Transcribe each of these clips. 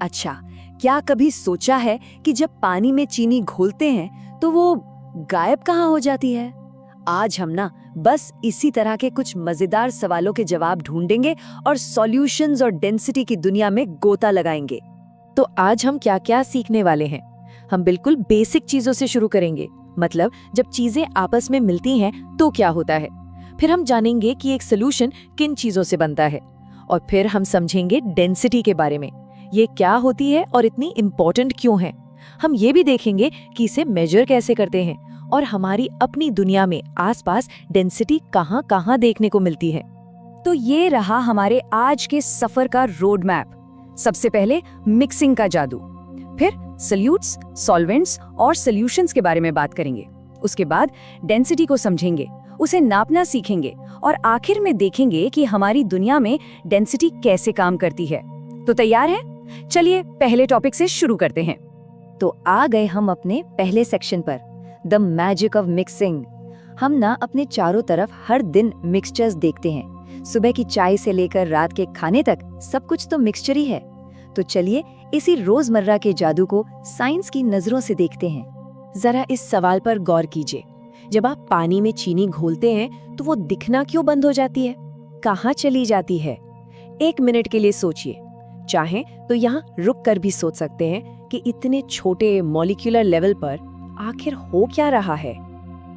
अच्छा, क्या कभी सोचा है कि जब पानी में चीनी घोलते हैं तो वो गायब कहाँ हो जाती है? आज हम ना बस इसी तरह के कुछ मजेदार सवालों के जवाब ढूंढेंगे और सॉल्यूशंस और डेंसिटी की दुनिया में गोता लगाएंगे। तो आज हम क्या क्या सीखने वाले हैं? हम बिल्कुल बेसिक चीजों से शुरू करेंगे, मतलब जब चीजें आपस में मिलती हैं तो क्या होता है। फिर हम जानेंगे कि एक सोल्यूशन किन चीजों से बनता है, और फिर हम समझेंगे डेंसिटी के बारे में, ये क्या होती है और इतनी इम्पोर्टेंट क्यों है। हम ये भी देखेंगे कि इसे मेजर कैसे करते हैं और हमारी अपनी दुनिया में आसपास डेंसिटी कहाँ कहाँ देखने को मिलती है। तो ये रहा हमारे आज के सफर का रोड मैप। सबसे पहले मिक्सिंग का जादू, फिर सॉल्यूट्स, सॉल्वेंट्स और सॉल्यूशंस के बारे में बात करेंगे। उसके बाद डेंसिटी को समझेंगे, उसे नापना सीखेंगे और आखिर में देखेंगे कि हमारी दुनिया में डेंसिटी कैसे काम करती है। तो तैयार हैं? चलिए पहले टॉपिक से शुरू करते हैं। तो आ गए हम अपने पहले सेक्शन पर, द मैजिक ऑफ मिक्सिंग। हम ना अपने चारों तरफ हर दिन मिक्सचर्स देखते हैं। सुबह की चाय से लेकर रात के खाने तक सब कुछ तो मिक्सचर ही है। तो चलिए इसी रोजमर्रा के जादू को साइंस की नजरों से देखते हैं। जरा इस सवाल पर गौर कीजिए, जब आप पानी में चीनी घोलते हैं तो वो दिखना क्यों बंद हो जाती है? कहाँ चली जाती है? 1 मिनट के लिए सोचिए। चाहें तो यहाँ रुक कर भी सोच सकते हैं कि इतने छोटे मॉलिक्यूलर लेवल पर आखिर हो क्या रहा है।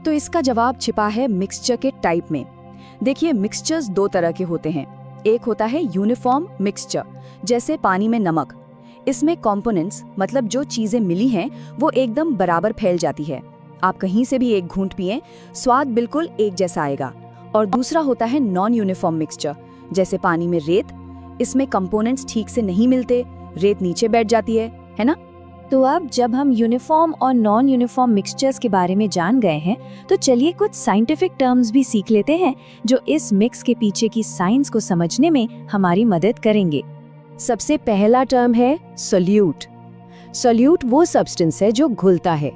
तो इसका जवाब छिपा है मिक्सचर के टाइप में। देखिए, मिक्सचर्स 2 तरह के होते हैं। एक होता है यूनिफॉर्म मिक्सचर, जैसे पानी में नमक। इसमें कंपोनेंट्स, मतलब जो चीजें मिली हैं, वो एकदम बराबर फैल जाती है। आप कहीं से भी एक घूंट पिएं, स्वाद बिल्कुल एक जैसा आएगा। और दूसरा होता है नॉन यूनिफॉर्म मिक्सचर, जैसे पानी में रेत। इसमें कंपोनेंट्स ठीक से नहीं मिलते, रेत नीचे बैठ जाती है ना? तो अब जब हम यूनिफॉर्म और नॉन यूनिफॉर्म मिक्सचर्स के बारे में जान गए हैं, तो चलिए कुछ साइंटिफिक टर्म्स भी सीख लेते हैं जो इस मिक्स के पीछे की साइंस को समझने में हमारी मदद करेंगे। सबसे पहला टर्म है सोल्यूट। सोल्यूट वो सब्सटेंस है जो घुलता है।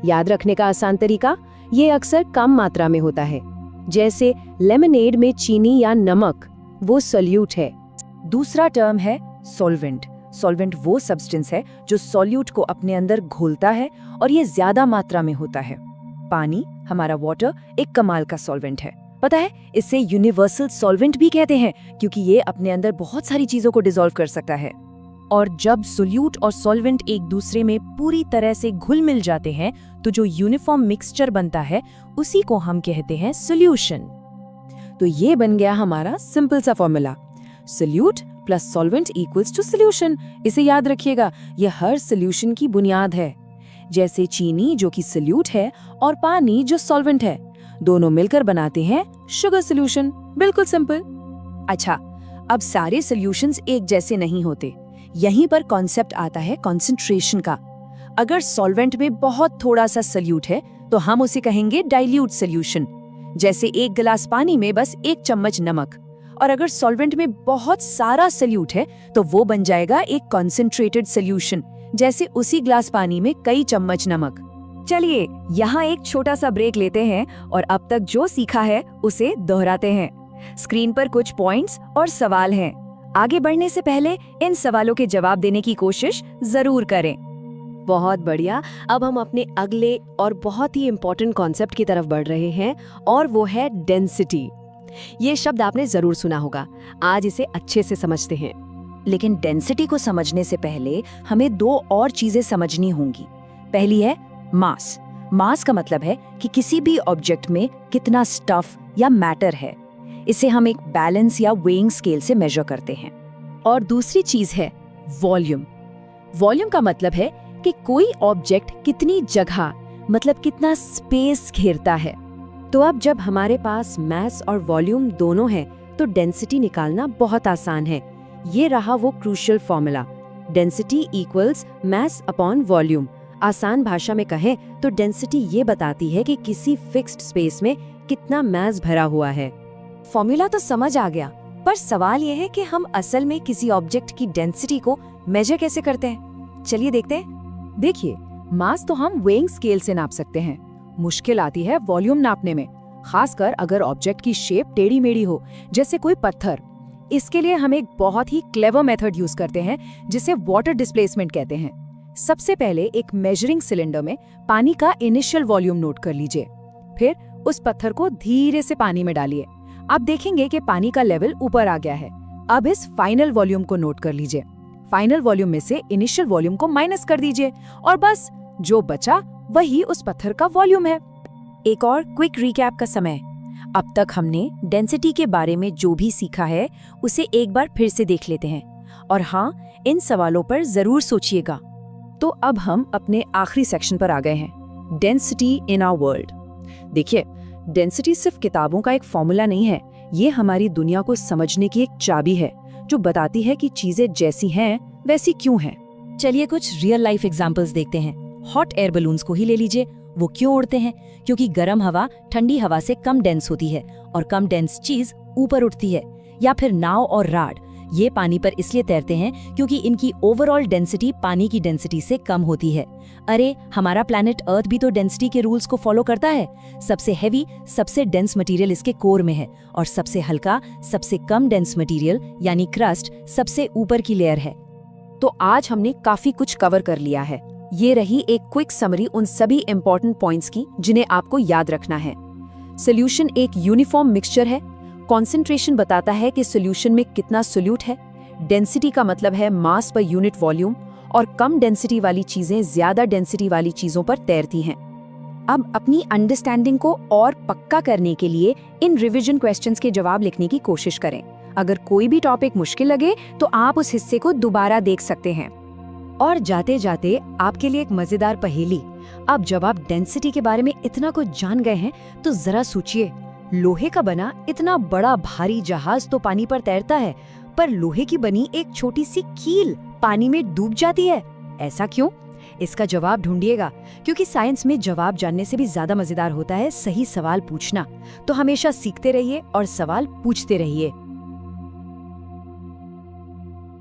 याद रखने का आसान तरीका, ये अक्सर कम मात्रा में होता है, जैसे लेमनेड में चीनी या नमक, वो सोल्यूट है। दूसरा टर्म है सॉल्वेंट। सॉल्वेंट वो सब्सटेंस है जो सॉल्यूट को अपने अंदर घोलता है, और ये ज्यादा मात्रा में होता है। पानी, हमारा वाटर, एक कमाल का सॉल्वेंट है। पता है, इसे यूनिवर्सल सॉल्वेंट भी कहते हैं, क्योंकि ये अपने अंदर बहुत सारी चीजों को डिसॉल्व कर सकता है। और जब सोल्यूट और सॉल्वेंट एक दूसरे में पूरी तरह से घुल मिल जाते हैं, तो जो यूनिफॉर्म मिक्सचर बनता है, उसी को हम कहते हैं सॉल्यूशन। तो ये बन गया हमारा सिंपल सा formula, solute plus solvent equals to solution. इसे याद रखिएगा, ये हर सोल्यूशन की बुनियाद है। जैसे चीनी जो कि सोल्यूट है और पानी जो सॉल्वेंट है, दोनों मिलकर बनाते हैं शुगर सोल्यूशन। बिल्कुल सिंपल। अच्छा, अब सारे सोल्यूशंस एक जैसे नहीं होते। यहीं पर कॉन्सेप्ट आता है कंसंट्रेशन का। अगर सॉल्वेंट में बहुत थोड़ा सा सोल्यूट है तो हम उसे कहेंगे डाइल्यूट सोल्यूशन, जैसे 1 गिलास पानी में बस 1 चम्मच नमक। और अगर सॉल्वेंट में बहुत सारा सोल्यूट है तो वो बन जाएगा एक कॉन्सेंट्रेटेड सोल्यूशन, जैसे उसी ग्लास पानी में कई चम्मच नमक। चलिए यहाँ एक छोटा सा ब्रेक लेते हैं और अब तक जो सीखा है उसे दोहराते हैं। स्क्रीन पर कुछ पॉइंट्स और सवाल हैं। आगे बढ़ने से पहले इन सवालों के जवाब देने की कोशिश जरूर करें। बहुत बढ़िया। अब हम अपने अगले और बहुत ही इम्पोर्टेंट कॉन्सेप्ट की तरफ बढ़ रहे हैं, और वो है डेंसिटी। ये शब्द आपने जरूर सुना होगा। आज इसे अच्छे से समझते हैं। लेकिन डेंसिटी को समझने से पहले हमें 2 और चीजें समझनी होंगी। पहली है मास। मास का मतलब है कि किसी भी ऑब्जेक्ट में कितना स्टफ या मैटर है। इसे हम एक बैलेंस या वेइंग स्केल से मेजर करते हैं। और दूसरी चीज है वॉल्यूम। वॉल्यूम का मतलब है कि कोई ऑब्जेक्ट कितनी जगह, मतलब कितना स्पेस घेरता है। तो अब जब हमारे पास मास और वॉल्यूम दोनों है, तो डेंसिटी निकालना बहुत आसान है। ये रहा वो crucial formula, density equals mass upon volume. आसान भाषा में कहें तो डेंसिटी ये बताती है कि किसी फिक्स्ड स्पेस में कितना मास भरा हुआ है। फॉर्मूला तो समझ आ गया, पर सवाल ये है कि हम असल में किसी ऑब्जेक्ट की डेंसिटी को मेजर कैसे करते हैं। चलिए देखते हैं। देखिए, मास तो हम वेइंग स्केल से नाप सकते हैं। मुश्किल आती है वॉल्यूम नापने में, खासकर अगर ऑब्जेक्ट की शेप टेढ़ी मेढ़ी हो, जैसे कोई पत्थर। इसके लिए हम एक बहुत ही क्लेवर मेथड यूज करते हैं जिसे वाटर डिस्प्लेसमेंट कहते हैं। सबसे पहले एक मेजरिंग सिलेंडर में पानी का इनिशियल वॉल्यूम नोट कर लीजिए। फिर उस पत्थर को धीरे से पानी में डालिए। आप देखेंगे कि पानी का लेवल ऊपर आ गया है। अब इस फाइनल वॉल्यूम को नोट कर लीजिए। फाइनल वॉल्यूम में से इनिशियल वॉल्यूम को माइनस कर दीजिए और बस जो बचा वही उस पत्थर का वॉल्यूम है। एक और क्विक रिकैप का समय। अब तक हमने डेंसिटी के बारे में जो भी सीखा है उसे एक बार फिर से देख लेते हैं। और हाँ, इन सवालों पर जरूर सोचिएगा। तो अब हम अपने आखिरी सेक्शन पर आ गए हैं, डेंसिटी इन आवर वर्ल्ड। देखिए, डेंसिटी सिर्फ किताबों का एक फॉर्मूला नहीं है, ये हमारी दुनिया को समझने की एक चाबी है जो बताती है कि चीजें जैसी हैं वैसी क्यों हैं। चलिए कुछ रियल लाइफ एग्जांपल्स देखते हैं। हॉट एयर बलून्स को ही ले लीजिए। वो क्यों उड़ते हैं? क्योंकि गर्म हवा ठंडी हवा से कम डेंस होती है और कम डेंस चीज ऊपर उठती है। या फिर नाव और राड, ये पानी पर इसलिए तैरते हैं क्योंकि इनकी ओवरऑल डेंसिटी पानी की डेंसिटी से कम होती है। अरे, हमारा प्लैनेट अर्थ भी तो डेंसिटी के रूल्स को फॉलो करता है। सबसे हैवी, सबसे डेंस मटेरियल इसके कोर में है और सबसे हल्का, सबसे कम डेंस मटेरियल यानी क्रस्ट सबसे ऊपर की लेयर है। तो आज हमने काफी कुछ कवर कर लिया है। ये रही एक क्विक समरी उन सभी इंपॉर्टेंट पॉइंट्स की जिन्हें आपको याद रखना है। सोल्यूशन एक यूनिफॉर्म मिक्सचर है। कॉन्सेंट्रेशन बताता है कि सोल्यूशन में कितना सोल्यूट है। डेंसिटी का मतलब है मास पर यूनिट वॉल्यूम, और कम डेंसिटी वाली चीजें ज्यादा डेंसिटी वाली चीजों पर तैरती हैं। अब अपनी अंडरस्टैंडिंग को और पक्का करने के लिए इन रिवीजन क्वेश्चंस के जवाब लिखने की कोशिश करें। अगर कोई भी टॉपिक मुश्किल लगे तो आप उस हिस्से को दोबारा देख सकते हैं। और जाते जाते आपके लिए एक मजेदार पहेली। अब जब आप डेंसिटी के बारे में इतना कुछ जान गए हैं तो जरा सोचिए, लोहे का बना इतना बड़ा भारी जहाज तो पानी पर तैरता है, पर लोहे की बनी एक छोटी सी कील पानी में डूब जाती है। ऐसा क्यों? इसका जवाब ढूंढिएगा, क्योंकि साइंस में जवाब जानने से भी ज्यादा मजेदार होता है सही सवाल पूछना। तो हमेशा सीखते रहिए और सवाल पूछते रहिए।